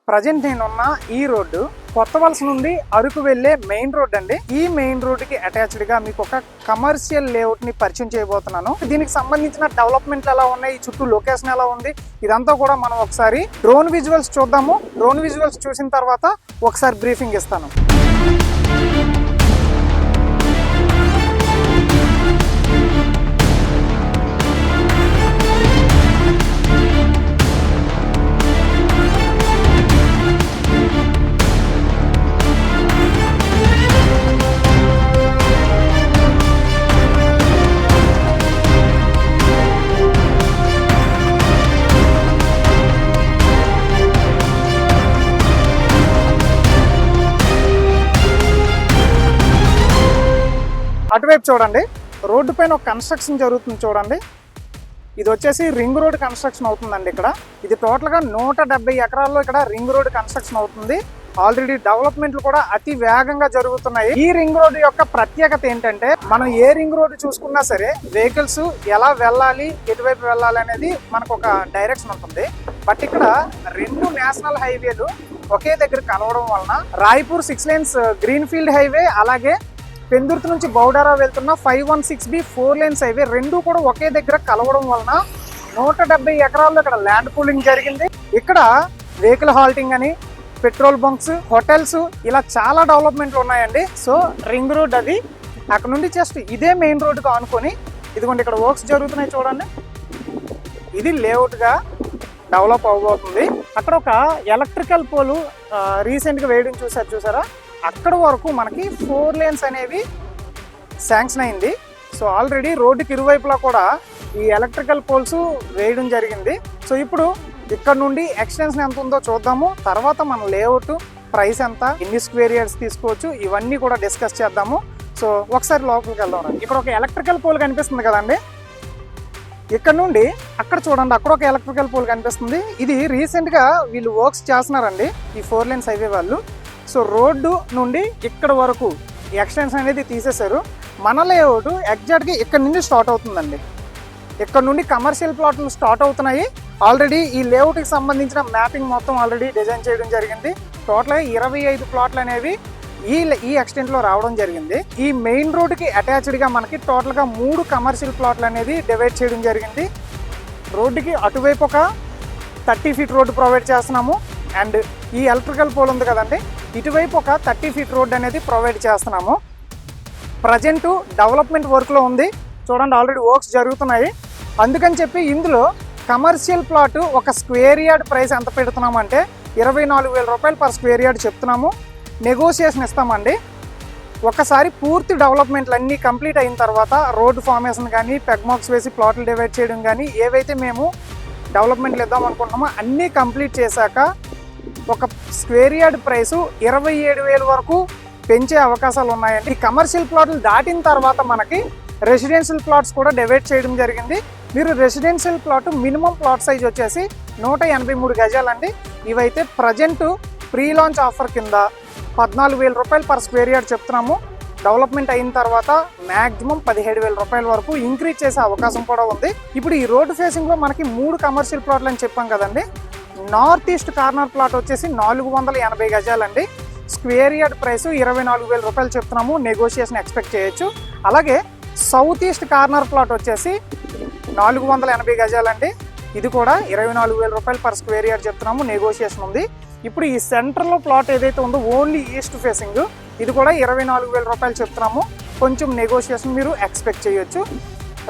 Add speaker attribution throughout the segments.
Speaker 1: Present నేనున్న ఈ road కొత్త వలస నుండి అరకు వెళ్లే మెయిన్ రోడ్ అండి. ఈ మెయిన్ రోడ్ కి అటాచ్డ్ గా మీకు ఒక కమర్షియల్ లేఅవుట్ ని పరిచయం చేయబోతున్నాను. దీనికి సంబంధించిన డెవలప్మెంట్ ఎలా ఉన్నాయి, చుట్టూ లొకేషన్ ఎలా ఉంది, ఇదంతా కూడా మనం ఒకసారి డ్రోన్ విజువల్స్ చూద్దాము. డ్రోన్ విజువల్స్ చూసిన తర్వాత ఒకసారి బ్రీఫింగ్ ఇస్తాను. అటువైపు చూడండి, రోడ్డు పైన ఒక కన్స్ట్రక్షన్ జరుగుతుంది చూడండి. ఇది వచ్చేసి రింగ్ రోడ్ కన్స్ట్రక్షన్ అవుతుందండి. ఇక్కడ ఇది టోటల్గా 170 ఎకరాల్లో ఇక్కడ రింగ్ రోడ్ కన్స్ట్రక్షన్ అవుతుంది. ఆల్రెడీ డెవలప్మెంట్లు కూడా అతి వేగంగా జరుగుతున్నాయి. ఈ రింగ్ రోడ్ యొక్క ప్రత్యేకత ఏంటంటే, మనం ఏ రింగ్ రోడ్ చూసుకున్నా సరే వెహికల్స్ ఎలా వెళ్ళాలి, ఎటువైపు వెళ్ళాలి అనేది మనకు ఒక డైరెక్షన్ ఉంటుంది. బట్ ఇక్కడ 2 నేషనల్ హైవేలు ఒకే దగ్గర కలవడం వలన Raipur 6 lanes green field highway, అలాగే పెందుర్తి నుంచి బౌడారా వెళ్తున్న 516B 4 lanes హైవే రెండు కూడా ఒకే దగ్గర కలవడం వలన 170 ఎకరాల్లో ఇక్కడ ల్యాండ్ పూలింగ్ జరిగింది. ఇక్కడ వెహికల్ హాల్టింగ్ అని, పెట్రోల్ బంక్స్, హోటల్స్, ఇలా చాలా డెవలప్మెంట్లు ఉన్నాయండి. సో రింగ్ రోడ్ అది అక్కడ నుండి జస్ట్ ఇదే మెయిన్ రోడ్డుగా అనుకొని, ఇదిగోండి ఇక్కడ వర్క్స్ జరుగుతున్నాయి చూడండి. ఇది లేఅవుట్గా డెవలప్ అవబోతుంది. అక్కడ ఒక ఎలక్ట్రికల్ పోలు రీసెంట్గా వేయడం చూసారా, అక్కడ వరకు మనకి 4 lanes అనేవి శాంక్షన్ అయింది. సో ఆల్రెడీ రోడ్డుకి ఇరువైపులా కూడా ఈ ఎలక్ట్రికల్ పోల్స్ వేయడం జరిగింది. సో ఇప్పుడు ఇక్కడ నుండి ఎక్స్టెన్షన్ ఎంత ఉందో చూద్దాము. తర్వాత మన లేఅవుట్ ప్రైస్ ఎంత, ఎన్ని స్క్వేర్ యార్డ్స్ తీసుకోవచ్చు, ఇవన్నీ కూడా డిస్కస్ చేద్దాము. సో ఒకసారి లోపలికి వెళ్దాం. ఇక్కడ ఒక ఎలక్ట్రికల్ పోల్ కనిపిస్తుంది కదండి. ఇక్కడ నుండి అక్కడ చూడండి, అక్కడ ఒక ఎలక్ట్రికల్ పోల్ కనిపిస్తుంది. ఇది రీసెంట్గా వీళ్ళు వర్క్స్ చేస్తున్నారండి, ఈ 4 lanes హైవే వాళ్ళు. సో రోడ్డు నుండి ఇక్కడ వరకు ఎక్స్టెన్షన్ అనేది తీసేశారు. మన లేఅవుట్ ఎగ్జాక్ట్గా ఇక్కడ నుండి స్టార్ట్ అవుతుందండి. ఇక్కడ నుండి కమర్షియల్ ప్లాట్లు స్టార్ట్ అవుతున్నాయి. ఆల్రెడీ ఈ లేఅవుట్కి సంబంధించిన మ్యాపింగ్ మొత్తం ఆల్రెడీ డిజైన్ చేయడం జరిగింది. టోటల్గా 25 ప్లాట్లు అనేవి ఈ ఎక్స్టెంట్లో రావడం జరిగింది. ఈ మెయిన్ రోడ్డుకి అటాచ్డ్గా మనకి టోటల్గా 3 కమర్షియల్ ప్లాట్లు అనేది డివైడ్ చేయడం జరిగింది. రోడ్డుకి అటువైపు ఒక 30 feet రోడ్డు ప్రొవైడ్ చేస్తున్నాము. అండ్ ఈ ఎలక్ట్రికల్ పోల్ ఉంది కదండి, ఇటువైపు ఒక 30 feet రోడ్ అనేది ప్రొవైడ్ చేస్తున్నాము. ప్రజెంట్ డెవలప్మెంట్ వర్క్లో ఉంది చూడండి, ఆల్రెడీ వర్క్స్ జరుగుతున్నాయి. అందుకని చెప్పి ఇందులో కమర్షియల్ ప్లాట్ ఒక స్క్వేర్ యార్డ్ ప్రైస్ ఎంత పెడుతున్నామంటే 24,000 రూపాయలు పర్ స్క్వేర్ యార్డ్ చెప్తున్నాము. నెగోషియేషన్ ఇస్తామండి. ఒకసారి పూర్తి డెవలప్మెంట్లు అన్నీ కంప్లీట్ అయిన తర్వాత రోడ్డు ఫార్మేషన్ కానీ, పెగ్ మార్క్స్ వేసి ప్లాట్లు డివైడ్ చేయడం కానీ, ఏవైతే మేము డెవలప్మెంట్లు ఇద్దాం అనుకుంటున్నామో అన్నీ కంప్లీట్ చేశాక ఒక స్క్వేర్ యార్డ్ ప్రైసు 27,000 వరకు పెంచే అవకాశాలు ఉన్నాయండి. ఈ కమర్షియల్ ప్లాట్లు దాటిన తర్వాత మనకి రెసిడెన్షియల్ ప్లాట్స్ కూడా డివైడ్ చేయడం జరిగింది. మీరు residential plot minimum plot size వచ్చేసి 183 గజాలండి. ఇవైతే ప్రజెంట్ ప్రీ లాంచ్ ఆఫర్ కింద 14,000 రూపాయలు పర్ స్క్వేర్ యార్డ్ చెప్తున్నాము. డెవలప్మెంట్ అయిన తర్వాత మ్యాక్సిమం 17,000 రూపాయల వరకు ఇంక్రీజ్ చేసే అవకాశం కూడా ఉంది. ఇప్పుడు ఈ రోడ్డు ఫేసింగ్లో మనకి 3 కమర్షియల్ ప్లాట్లు అని చెప్పాం కదండి. నార్త్ ఈస్ట్ కార్నర్ ప్లాట్ వచ్చేసి 480 గజాలండి. స్క్వేర్ యార్డ్ ప్రైస్ 24,000 రూపాయలు చెప్తున్నాము. నెగోషియేషన్ ఎక్స్పెక్ట్ చేయొచ్చు. అలాగే సౌత్ ఈస్ట్ కార్నర్ ప్లాట్ వచ్చేసి 480 గజాలండి. ఇది కూడా 24,000 రూపాయలు పర్ స్క్వేర్ యార్డ్ చెప్తున్నాము. నెగోషియేషన్ ఉంది. ఇప్పుడు ఈ సెంటర్లో ప్లాట్ ఏదైతే ఉందో ఓన్లీ ఈస్ట్ ఫేసింగ్, ఇది కూడా 24,000 రూపాయలు చెప్తున్నాము. కొంచెం నెగోషియేషన్ మీరు ఎక్స్పెక్ట్ చేయొచ్చు.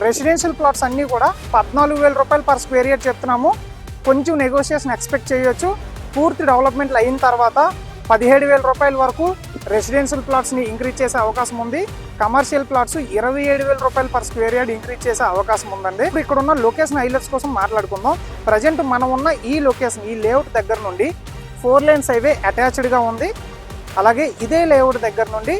Speaker 1: రెసిడెన్షియల్ ప్లాట్స్ అన్నీ కూడా 14,000 రూపాయలు పర్ స్క్వేర్ యార్డ్ చెప్తున్నాము. కొంచెం నెగోషియేషన్ ఎక్స్పెక్ట్ చేయొచ్చు. పూర్తి డెవలప్మెంట్లు అయిన తర్వాత 17,000 రూపాయల వరకు రెసిడెన్షియల్ ప్లాట్స్ని ఇంక్రీజ్ చేసే అవకాశం ఉంది. కమర్షియల్ ప్లాట్స్ 27,000 రూపాయలు పర్ స్క్వేర్ యార్డ్ ఇంక్రీజ్ చేసే అవకాశం ఉందండి. ఇప్పుడు ఇక్కడ ఉన్న లొకేషన్ హైలైట్స్ కోసం మాట్లాడుకుందాం. ప్రజెంట్ మనం ఉన్న ఈ లొకేషన్, ఈ లేఅవుట్ దగ్గర నుండి 4 lanes హైవే అటాచ్డ్గా ఉంది. అలాగే ఇదే లేఅవుట్ దగ్గర నుండి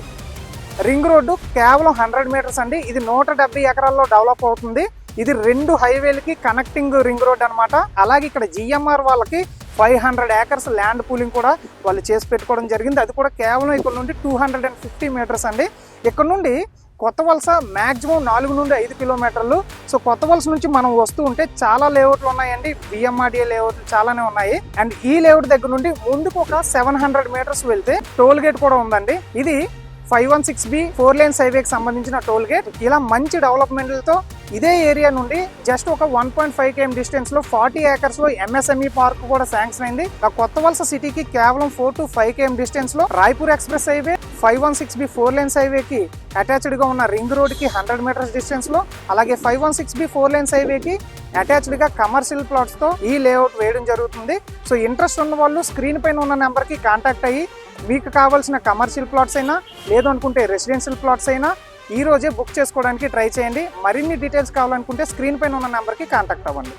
Speaker 1: రింగ్ రోడ్డు కేవలం 100 meters అండి. ఇది 170 ఎకరాల్లో డెవలప్ అవుతుంది. ఇది 2 హైవేలకి కనెక్టింగ్ రింగ్ రోడ్ అనమాట. అలాగే ఇక్కడ జిఎంఆర్ వాళ్ళకి 500 acres ల్యాండ్ పూలింగ్ కూడా వాళ్ళు చేసి పెట్టుకోవడం జరిగింది. అది కూడా కేవలం ఇక్కడ నుండి 250 meters అండి. ఇక్కడ నుండి కొత్త వలస మాక్సిమం 4 నుండి 5 కిలోమీటర్లు. సో కొత్త వలస నుంచి మనం వస్తూ ఉంటే చాలా లేఅవుట్లు ఉన్నాయండి, బిఎంఆర్డిఏ లేఅవుట్లు చాలానే ఉన్నాయి. అండ్ ఈ లేఅవుట్ దగ్గర నుండి ముందుకు ఒక 700 మీటర్స్ వెళ్తే టోల్ గేట్ కూడా ఉందండి. ఇది 516B 4 లేన్స్ హైవేకి సంబంధించిన టోల్ గేట్. ఇలా మంచి డెవలప్మెంట్లతో ఇదే ఏరియా నుండి జస్ట్ ఒక 1.5 km డిస్టెన్స్ లో 40 acres లో MSME పార్క్ కూడా శాంక్షన్ అయింది. ఆ కొత్త వలస సిటీకి కేవలం 4 to 5 km డిస్టెన్స్ లో Raipur express highway, 516B 4 lanes హైవేకి అటాచ్డ్ గా ఉన్న రింగ్ రోడ్ కి 100 మీటర్స్ డిస్టెన్స్ లో, అలాగే 516B 4 లేన్స్ హైవేకి అటాచ్డ్ గా కమర్షియల్ ప్లాట్స్ తో ఈ లేఅవుట్ వేయడం జరుగుతుంది. సో ఇంట్రెస్ట్ ఉన్న వాళ్ళు స్క్రీన్ పైన ఉన్న నెంబర్ కి కాంటాక్ట్ అయ్యి మీకు కావాల్సిన కమర్షియల్ ప్లాట్స్ అయినా లేదు అనుకుంటే రెసిడెన్షియల్ ప్లాట్స్ అయినా ఈ రోజే బుక్ చేసుకోవడానికి ట్రై చేయండి. మరిన్ని డీటెయిల్స్ కావాలనుకుంటే స్క్రీన్ పైన ఉన్న నెంబర్కి కాంటాక్ట్ అవ్వండి.